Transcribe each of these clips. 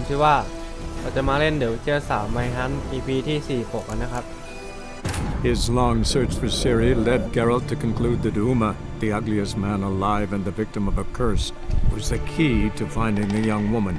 ชื่อว่าเราจะมาเล่นเดี๋ยวเจอ3ไมฮัน EP ที่46กันนะครับ His long search for Ciri led Geralt to conclude that Uma, the ugliest man alive and the victim of a curse, was the key to finding the young woman.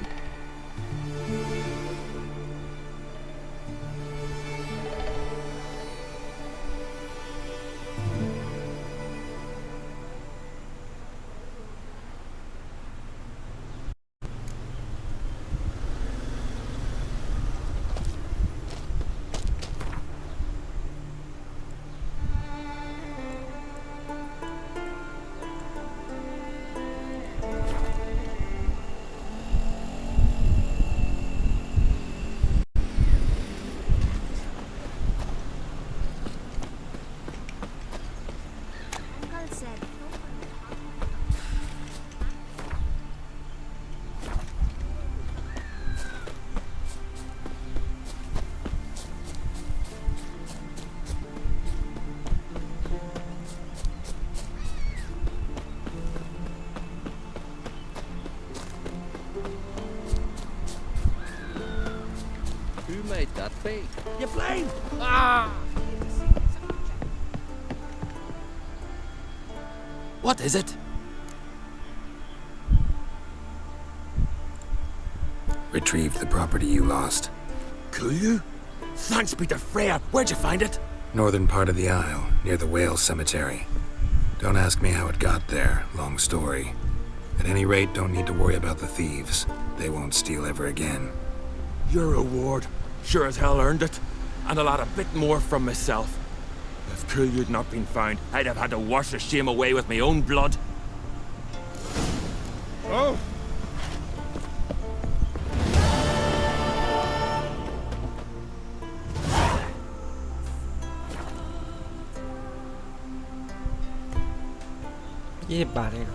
Who made that big? You blame! Ah! What is it? Retrieved the property you lost. Cool you? Thanks be to Freya. Where'd you find it? Northern part of the Isle, near the whale cemetery. Don't ask me how it got there, long story. At any rate, don't need to worry about the thieves. They won't steal ever again. Your reward. Sure as hell earned it. And I'll add a bit more from myself. If Kulyu'd not been found, I'd have had to wash the shame away with my own blood. Oh!20 บาทเอง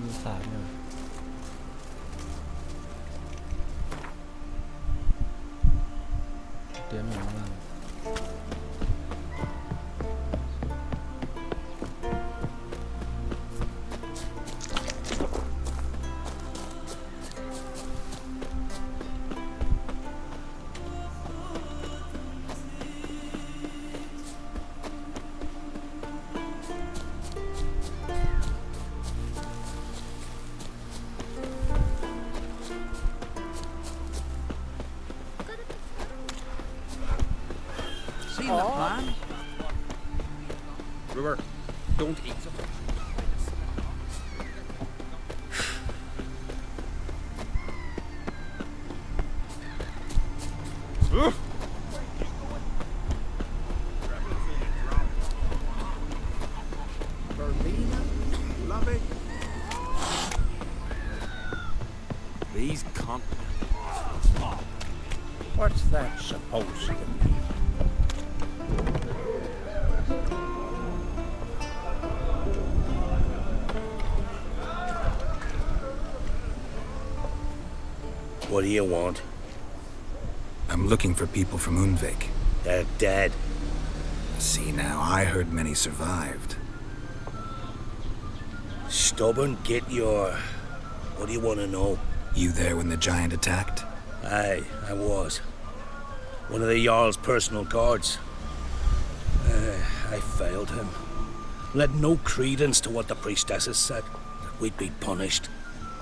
มีสารเนี่ยเตรียมอย่างไร Brewer, don't eat so These con... What's that supposed to mean? What do you want? I'm looking for people from Undvik. They're dead. See now, I heard many survived. Stubborn, get your... What do you want to know? You there when the giant attacked? Aye, I was. One of the Jarl's personal guards. I failed him. Led no credence to what the priestesses said. That we'd be punished.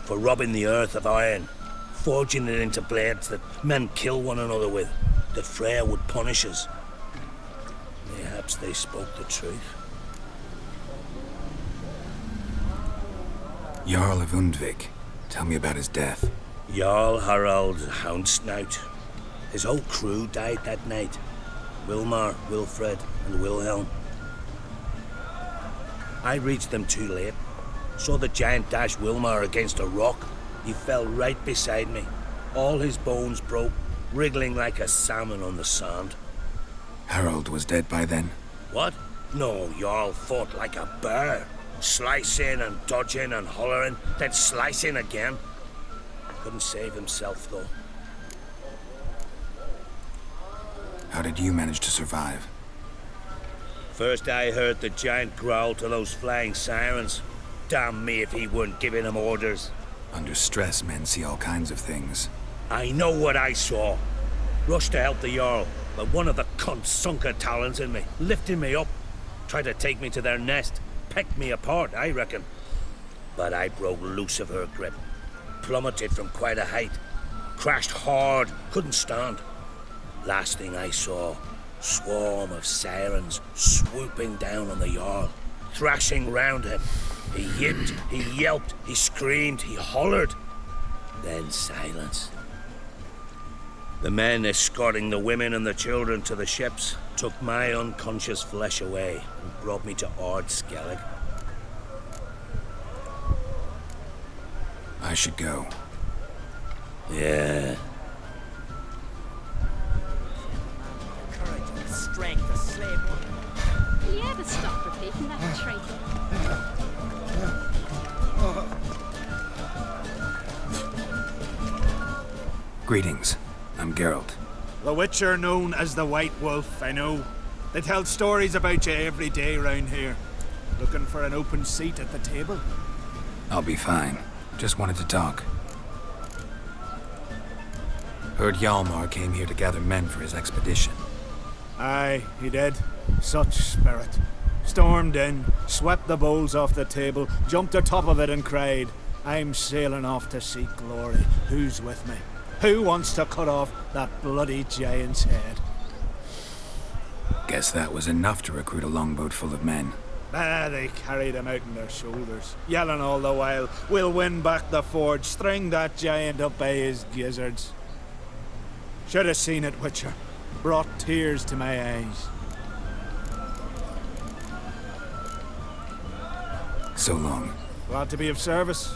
For robbing the earth of iron. Forging it into blades that men kill one another with. That Freya would punish us. Perhaps they spoke the truth. Jarl of Undvik. Tell me about his death. Jarl Harald Houndsnout. His whole crew died that night. Wilmar, Wilfred, and Wilhelm. I reached them too late. Saw the giant dash Wilmar against a rock. He fell right beside me. All his bones broke, wriggling like a salmon on the sand. Harold was dead by then? What? No, Jarl fought like a bear. Slicing and dodging and hollering, then slicing again. Couldn't save himself, though. How did you manage to survive? First I heard the giant growl to those flying sirens. Damn me if he weren't giving them orders. Under stress, men see all kinds of things. I know what I saw. Rushed to help the Jarl, but one of the cunts sunk her talons in me, lifting me up. Tried to take me to their nest. Pecked me apart, I reckon. But I broke loose of her grip. Plummeted from quite a height. Crashed hard, couldn't stand. Last thing I saw, swarm of sirens swooping down on the Jarl, thrashing round him. He yipped, he yelped, he screamed, he hollered. Then silence. The men escorting the women and the children to the ships took my unconscious flesh away and brought me to Ard Skellig. I should go. Yeah. Courage and strength to slay one. Will you ever stop repeating that trait? Greetings. I'm Geralt. The Witcher known as the White Wolf, I know. They tell stories about you every day round here. Looking for an open seat at the table? I'll be fine. Just wanted to talk. Heard Hjalmar came here to gather men for his expedition. Aye, he did. Such spirit. Stormed in, swept the bowls off the table, jumped atop of it and cried, "I'm sailing off to seek glory. Who's with me? Who wants to cut off that bloody giant's head?" Guess that was enough to recruit a longboat full of men. They carried him out on their shoulders, yelling all the while, "We'll win back the forge, string that giant up by his gizzards." Should have seen it, Witcher. Brought tears to my eyes. So long. Glad to be of service.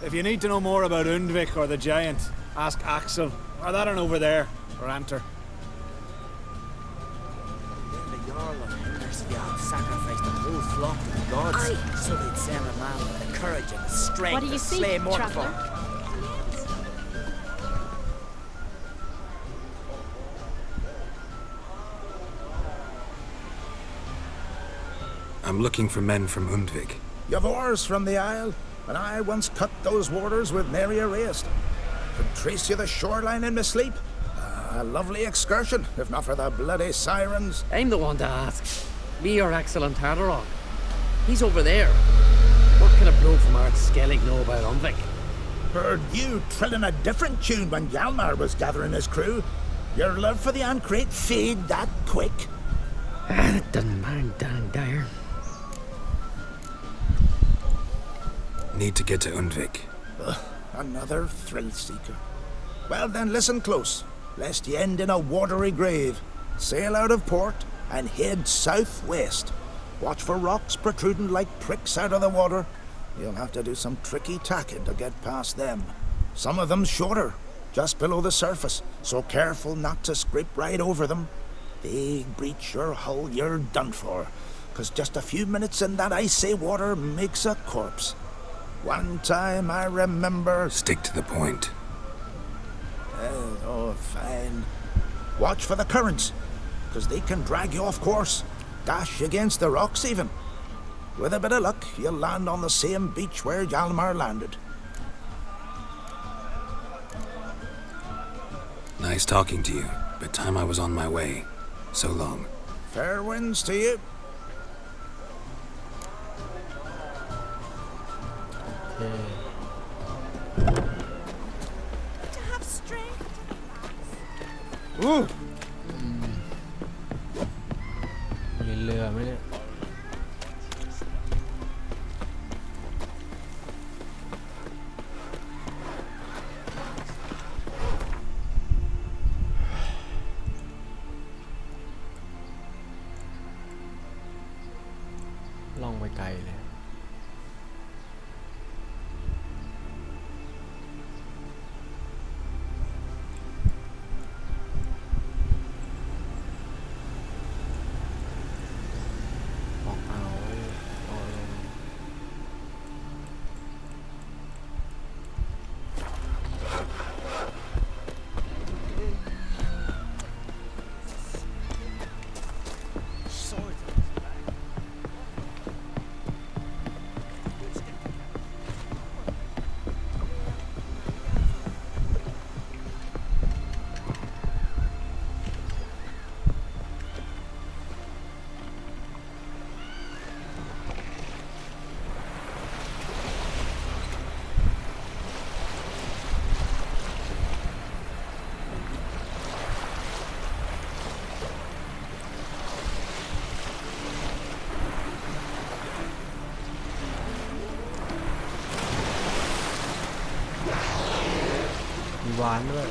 If you need to know more about Undvik or the giant, ask Axel, or that one over there, or Anter. The Jarl of Hendersfjord sacrificed the whole flock to the gods, so they'd send a man with the courage and the strength What do you to see, slay more traveller? folk. I'm looking for men from Undvik. You've oars from the Isle, and I once cut those waters with nary a raist. Could trace you the shoreline in my sleep. A lovely excursion, if not for the bloody sirens. I'm the one to ask. Me or Axel and Tardarog? He's over there. What can a bloke from Ard Skellig know about Undvik? Heard you trilling a different tune when Hjalmar was gathering his crew. Your love for the Ancrate fade that quick. That doesn't mind down there. Need to get to Undvik. Another thrill seeker. Well then, listen close, lest ye end in a watery grave. Sail out of port and head southwest. Watch for rocks protruding like pricks out of the water. You'll have to do some tricky tacking to get past them. Some of them's shorter, just below the surface, so careful not to scrape right over them. They breach your hull, you're done for, 'cause just a few minutes in that icy water makes a corpse. One time I remember... Stick to the point. Oh, fine. Watch for the currents, 'cause they can drag you off course. Dash against the rocks even. With a bit of luck, you'll land on the same beach where Hjalmar landed. Nice talking to you, but time I was on my way. So long. Fair winds to you. To have strength. มีเรือไหมเนี่ย ล่องไปไกลเลย ออกเอาเอาลง มีวานด้วย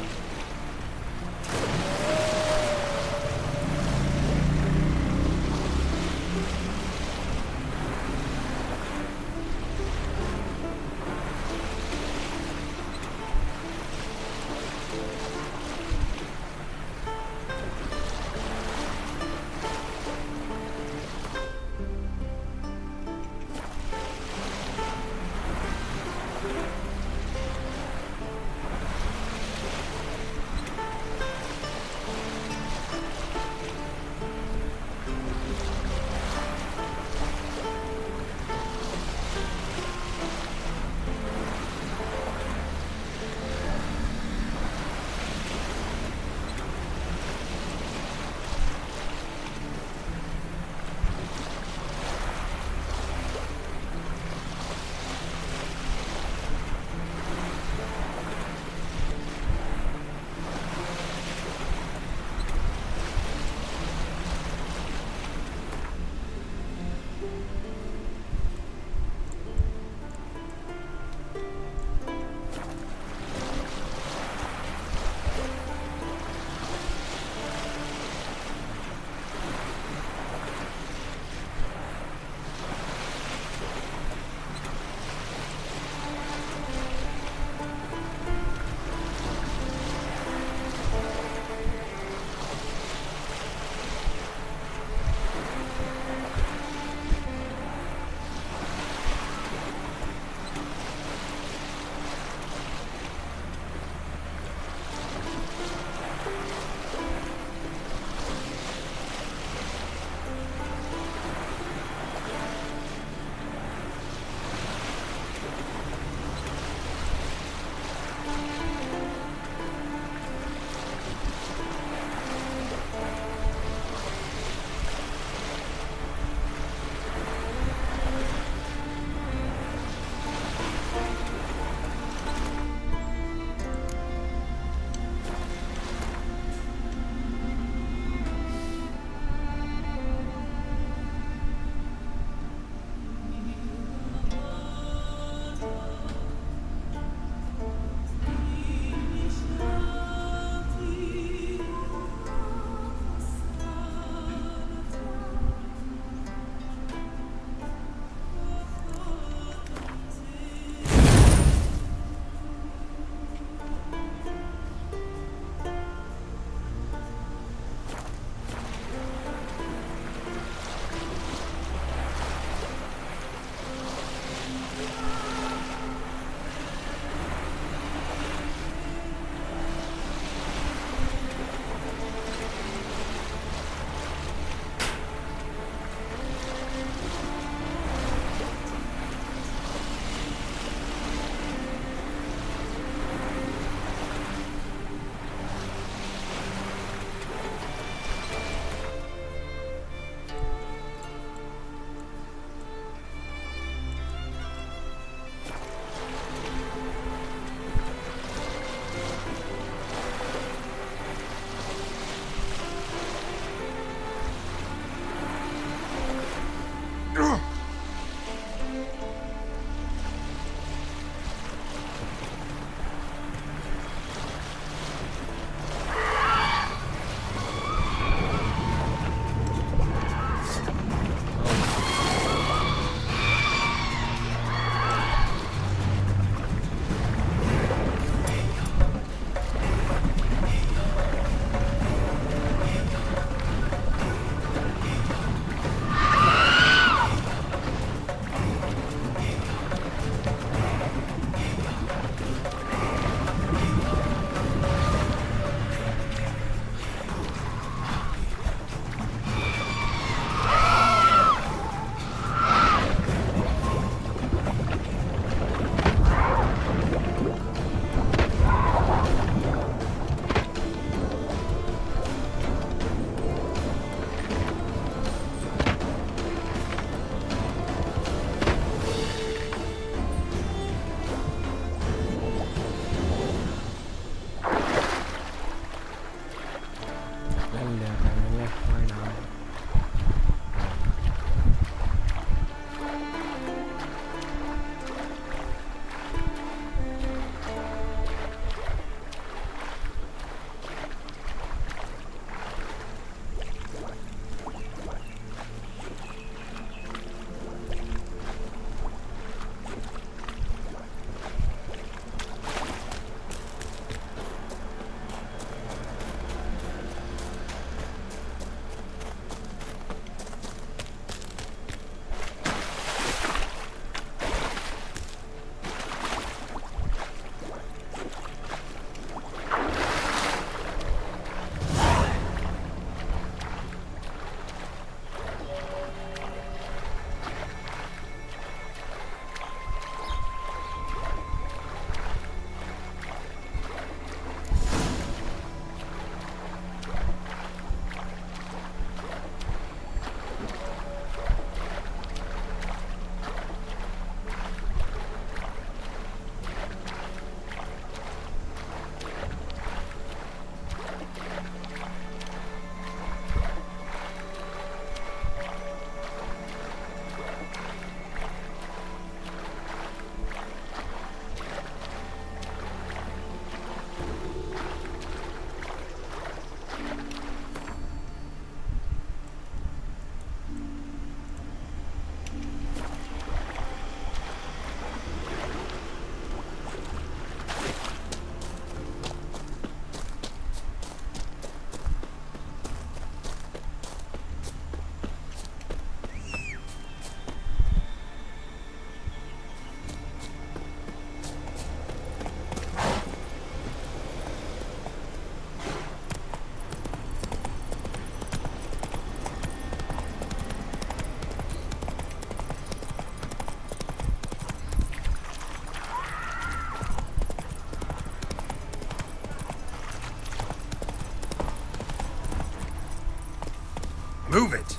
Move it!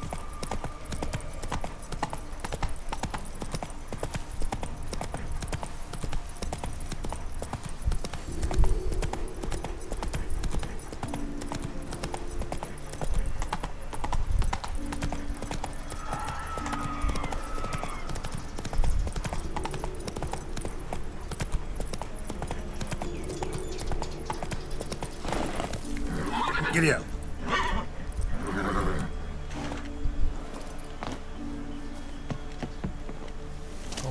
Giddy up.โถ่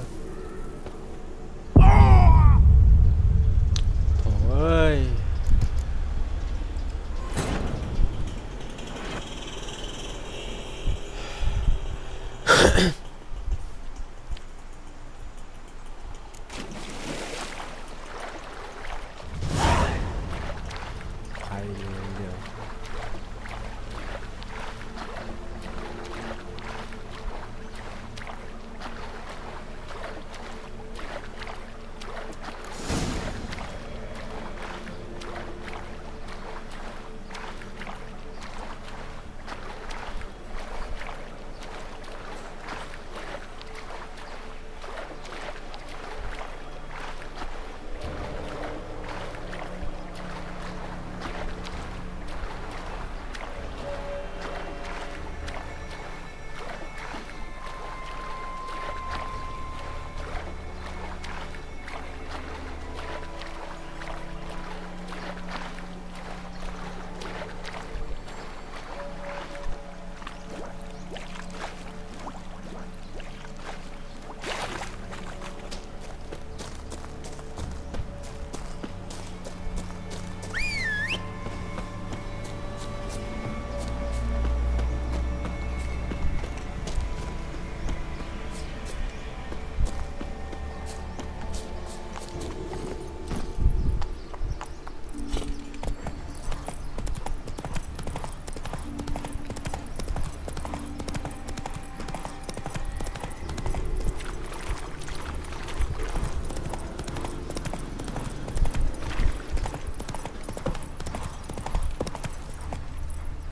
เอ้ย ใครเดี๋ยว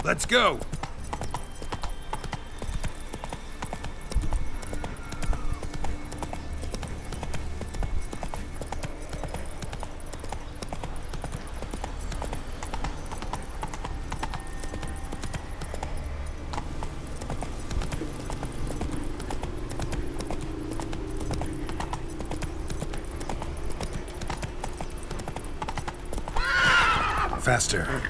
Let's go! Faster.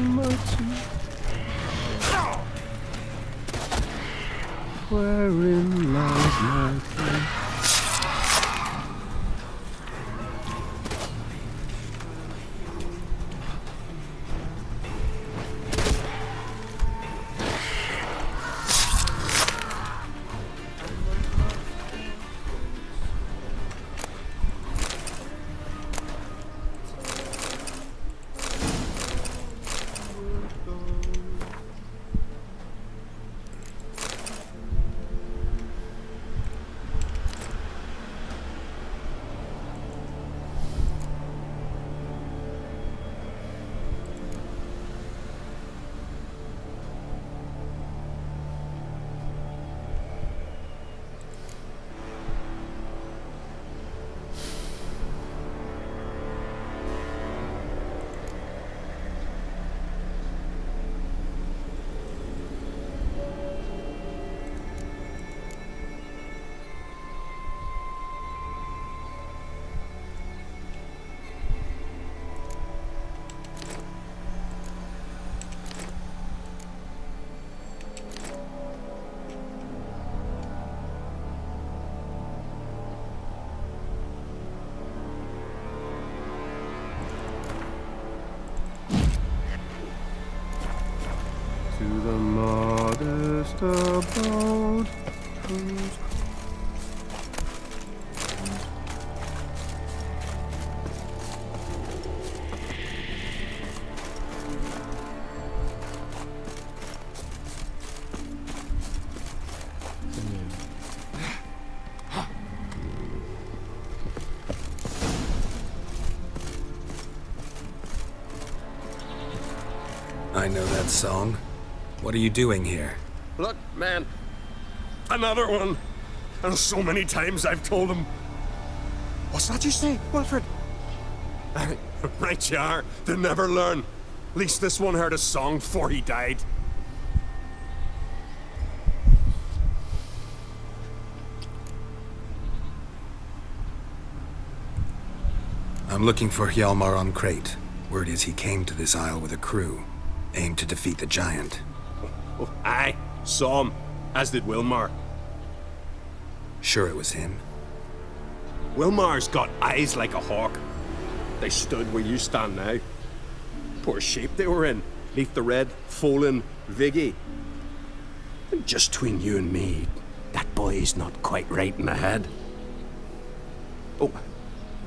mercy. Wherein lies my pain? To the modest abode whose I know that song. What are you doing here? Look, man. Another one. And so many times I've told him. What's that you say, Wilfred? Right you are. They never learn. At least this one heard a song before he died. I'm looking for Hjalmar on Crate. Word is he came to this isle with a crew, aimed to defeat the giant. Oh, aye. Saw him. As did Wilmar. Sure it was him? Wilmar's got eyes like a hawk. They stood where you stand now. Poor shape they were in. Neath the red, Folin, Viggy. And just between you and me, that boy's not quite right in the head. Oh,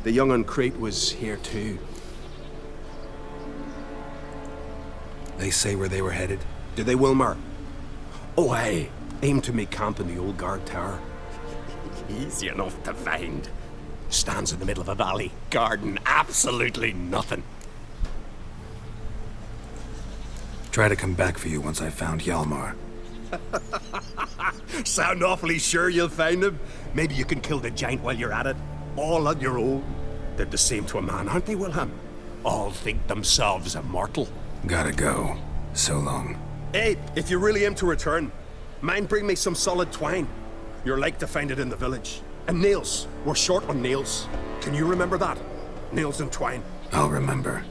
the young on Crate was here too. They say where they were headed? Did they, Wilmar? Oh, aye. Aim to make camp in the old guard tower. Easy enough to find. Stands in the middle of a valley, garden absolutely nothing. Try to come back for you once I've found Hjalmar. Sound awfully sure you'll find him? Maybe you can kill the giant while you're at it. All on your own. They're the same to a man, aren't they, Wilhelm? All think themselves immortal. Gotta go. So long. Hey, if you really aim to return, mind bring me some solid twine. You're like to find it in the village. And nails. We're short on nails. Can you remember that? Nails and twine. I'll remember.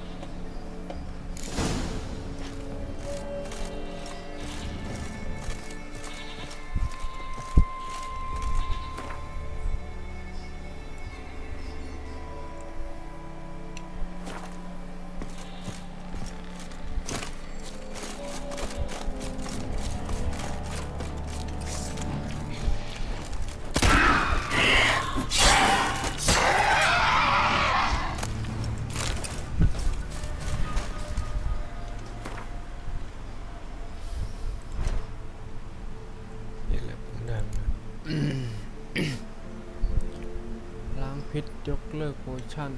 พิษยกเลิกโพชั่น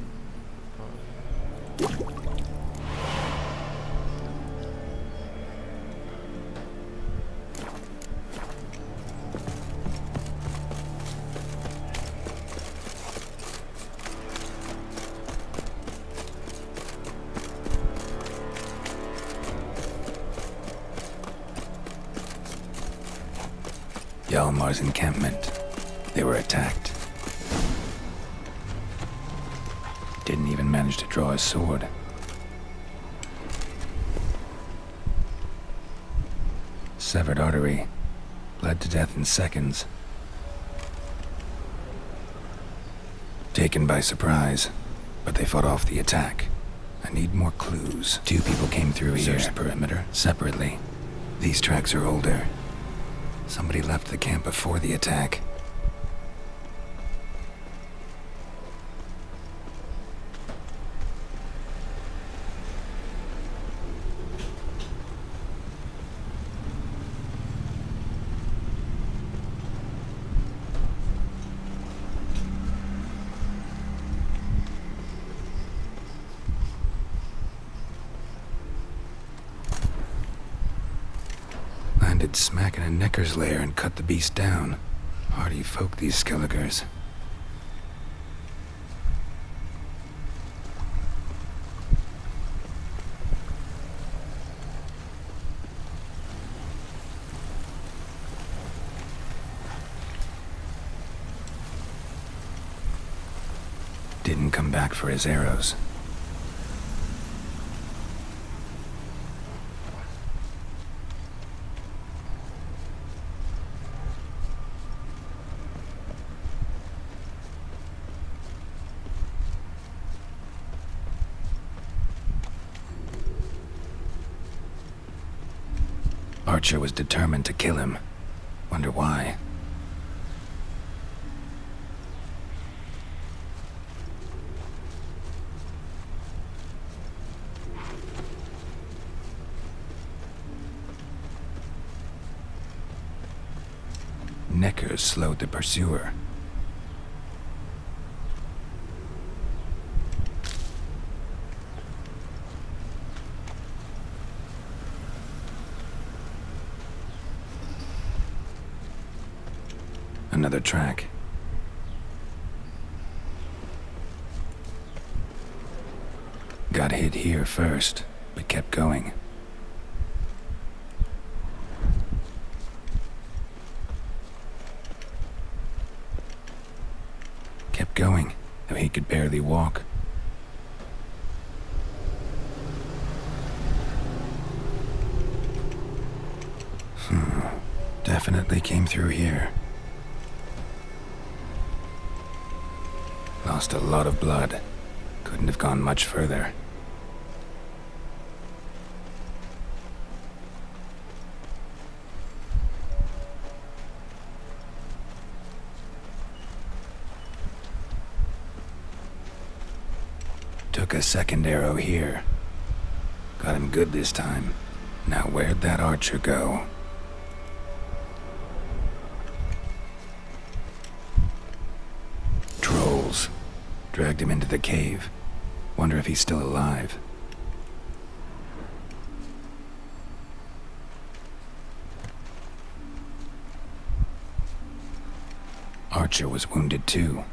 Hjalmar's encampment. They were attacked. Didn't even manage to draw his sword. Severed artery. Bled to death in seconds. Taken by surprise, but they fought off the attack. I need more clues. 2 people came through here. Search the perimeter separately. These tracks are older. Somebody left the camp before the attack. Landed smack in a necker's lair and cut the beast down. Hardy folk, these Skelligers. Didn't come back for his arrows. Archer was determined to kill him. Wonder why. Neckers slowed the pursuer. Another track. Got hit here first, but kept going. Kept going, though he could barely walk. Definitely came through here. Lost a lot of blood. Couldn't have gone much further. Took a second arrow here. Got him good this time. Now where'd that archer go? Trolls. Dragged him into the cave. Wonder if he's still alive. Archer was wounded too.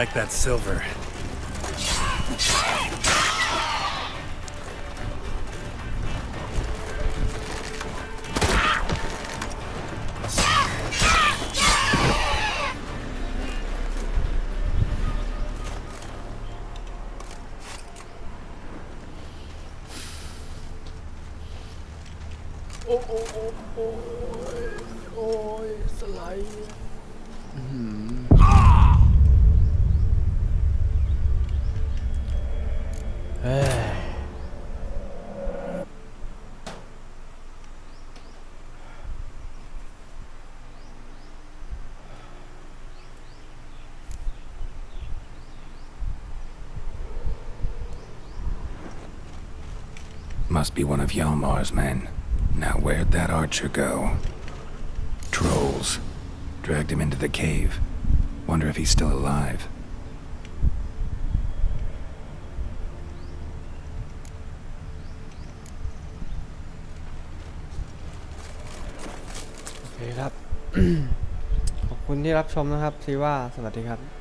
like that silver. Must be one of Hjalmar's men. Now where'd that archer go? Trolls. Dragged him into the cave. Wonder if he's still alive.โอเคครับ ขอบคุณที่รับชมนะครับซีว่าสวัสดีครับ